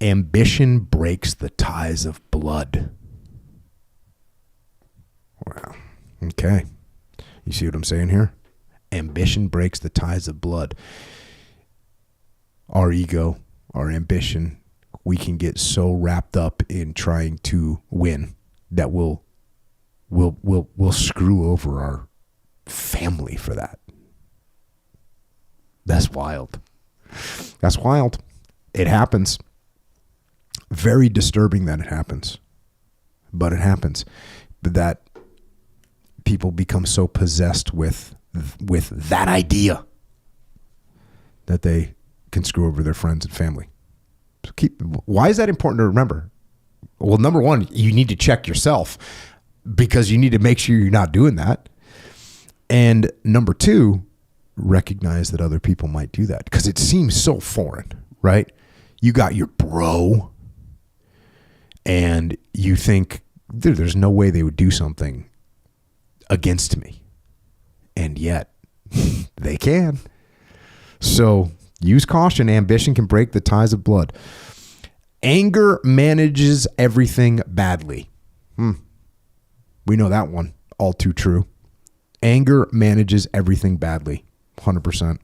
Ambition breaks the ties of blood. Wow. Okay. You see what I'm saying here? Ambition breaks the ties of blood. Our ego, our ambition, we can get so wrapped up in trying to win that we'll screw over our family for that. That's wild. That's wild. It happens. Very disturbing that it happens. But it happens. That people become so possessed with that idea that they can screw over their friends and family. So why is that important to remember? Well, number one, you need to check yourself because you need to make sure you're not doing that. And number two, recognize that other people might do that because it seems so foreign, right? You got your bro and you think there's no way they would do something against me. And yet they can. So use caution. Ambition can break the ties of blood. Anger manages everything badly. We know that one all too true. Anger manages everything badly. 100%.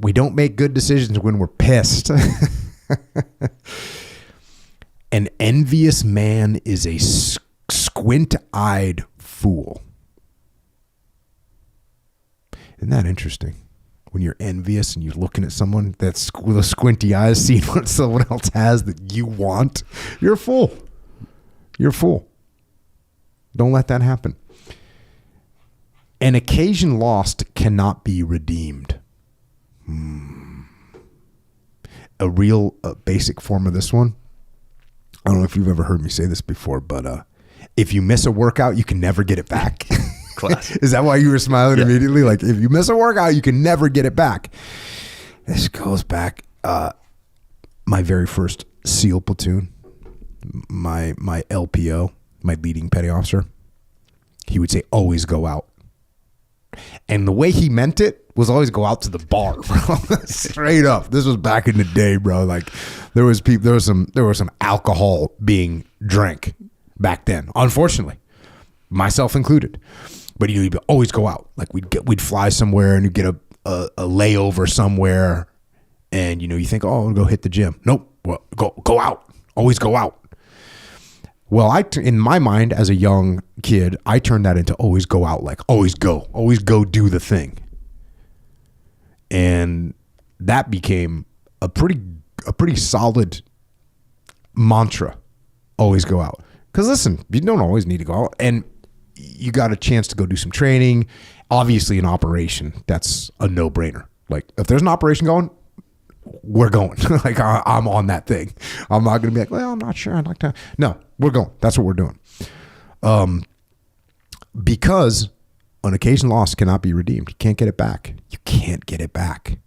We don't make good decisions when we're pissed. An envious man is a squint-eyed fool. Isn't that interesting? When you're envious and you're looking at someone that's with a squinty eyes, seeing what someone else has that you want, you're a fool. You're a fool. Don't let that happen. An occasion lost cannot be redeemed. A real basic form of this one. I don't know if you've ever heard me say this before, but if you miss a workout, you can never get it back. Class. Is that why you were smiling immediately? Like, if you miss a workout, you can never get it back. This goes back my very first SEAL platoon, my LPO, my leading petty officer. He would say, always go out. And the way he meant it was always go out to the bar, bro. Straight up. This was back in the day, bro. Like there was some alcohol being drank back then, unfortunately, myself included. But you'd always go out. Like we'd fly somewhere and you'd get a layover somewhere, and you think, oh, I'll go hit the gym. Nope. Well, go out. Always go out. Well, in my mind as a young kid, I turned that into always go out, like always go do the thing. And that became a pretty solid mantra. Always go out. Because listen, you don't always need to go out, and you got a chance to go do some training. Obviously, an operation, that's a no-brainer. Like if there's an operation going, we're going. Like I'm on that thing. I'm not going to be like, well, I'm not sure. I'd like to. No, we're going. That's what we're doing. Because an occasion lost cannot be redeemed. You can't get it back. You can't get it back.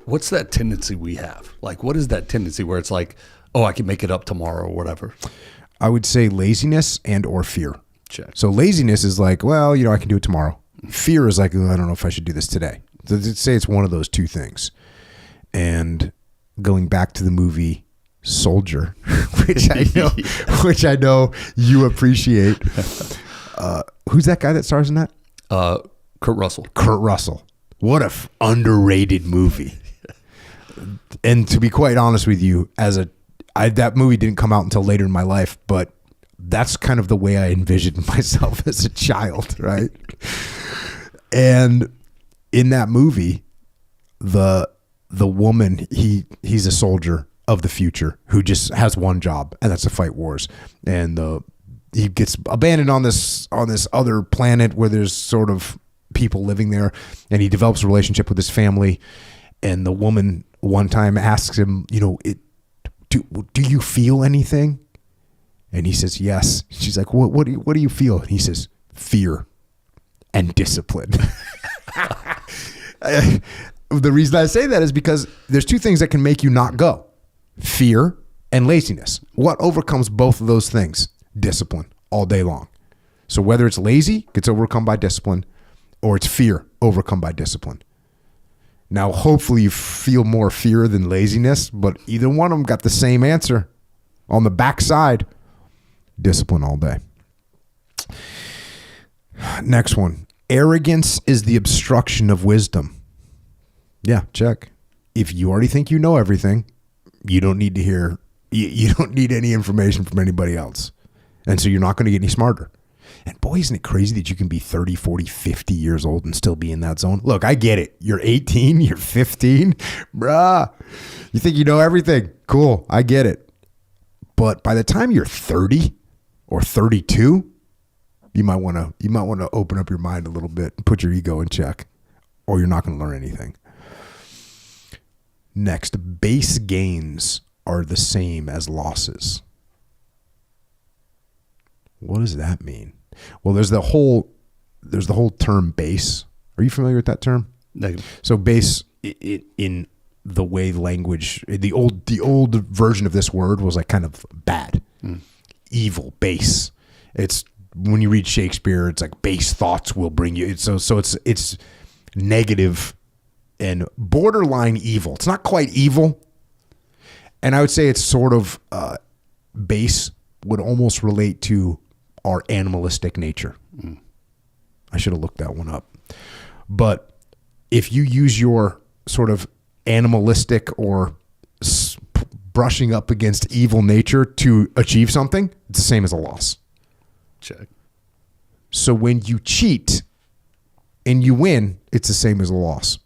What's that tendency we have? Like, what is that tendency where it's like, oh, I can make it up tomorrow or whatever? I would say laziness and or fear. Check. So laziness is like, well, I can do it tomorrow. Fear is like, I don't know if I should do this today. Let's say it's one of those two things. And going back to the movie Soldier, which I know you appreciate. Who's that guy that stars in that? Kurt Russell. Kurt Russell. What a underrated movie. And to be quite honest with you, that movie didn't come out until later in my life, but that's kind of the way I envisioned myself as a child, right? And in that movie, the woman, he's a soldier of the future who just has one job, and that's to fight wars. And he gets abandoned on this other planet where there's sort of people living there, and he develops a relationship with his family. And the woman one time asks him, do you feel anything? And he says, yes. She's like, what do you feel? And he says, fear and discipline. The reason I say that is because there's two things that can make you not go. Fear and laziness. What overcomes both of those things? Discipline all day long. So whether it's lazy, gets overcome by discipline, or it's fear overcome by discipline. Now, hopefully you feel more fear than laziness, but either one of them got the same answer. On the backside, discipline all day. Next one. Arrogance is the obstruction of wisdom. Yeah, check. If you already think you know everything, you don't need to hear, you don't need any information from anybody else. And so you're not going to get any smarter. And boy, isn't it crazy that you can be 30, 40, 50 years old and still be in that zone? Look, I get it. You're 18, you're 15. Bruh, you think you know everything. Cool, I get it. But by the time you're 30 or 32, you might want to open up your mind a little bit and put your ego in check, or you're not going to learn anything. Next, base gains are the same as losses. What does that mean? Well, there's the whole term base. Are you familiar with that term? Negative. So base in the way language, the old version of this word was like kind of bad, evil, base. It's when you read Shakespeare, it's like base thoughts will bring you. It's negative and borderline evil. It's not quite evil, and I would say it's sort of base would almost relate to our animalistic nature. I should have looked that one up. But if you use your sort of animalistic or brushing up against evil nature to achieve something, it's the same as a loss. Check. So when you cheat and you win, it's the same as a loss.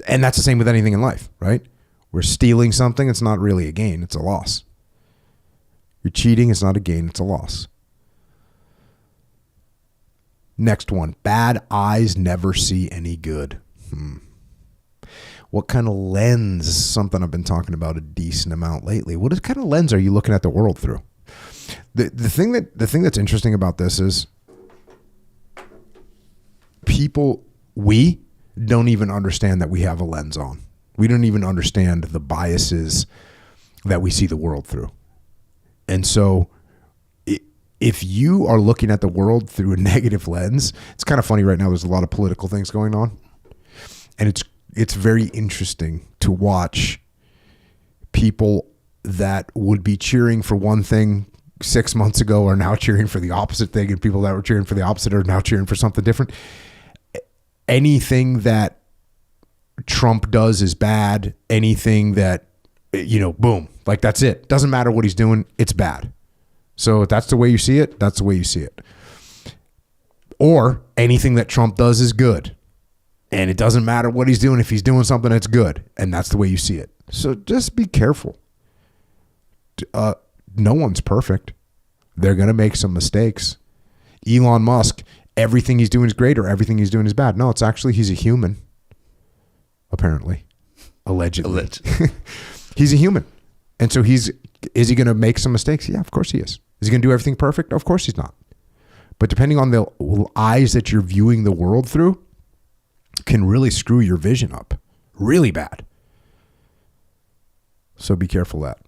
And that's the same with anything in life, right? We're stealing something, it's not really a gain, it's a loss. You're cheating, it's not a gain, it's a loss. Next one. Bad eyes never see any good. What kind of lens? This is something I've been talking about a decent amount lately. What kind of lens are you looking at the world through? The thing that's interesting about this is we don't even understand that we have a lens on. We don't even understand the biases that we see the world through. And so if you are looking at the world through a negative lens, it's kind of funny right now. There's a lot of political things going on. And it's very interesting to watch people that would be cheering for one thing 6 months ago are now cheering for the opposite thing, and people that were cheering for the opposite are now cheering for something different. Anything that Trump does is bad. Anything that, boom, like that's it. Doesn't matter what he's doing, it's bad. So if that's the way you see it, that's the way you see it. Or anything that Trump does is good. And it doesn't matter what he's doing. If he's doing something that's good, and that's the way you see it. So just be careful. No one's perfect. They're going to make some mistakes. Elon Musk, everything he's doing is great or everything he's doing is bad. No, it's actually he's a human. Apparently. Allegedly. He's a human. And so is he going to make some mistakes? Yeah, of course he is. Is he going to do everything perfect? Of course he's not. But depending on the eyes that you're viewing the world through, can really screw your vision up really bad. So be careful of that.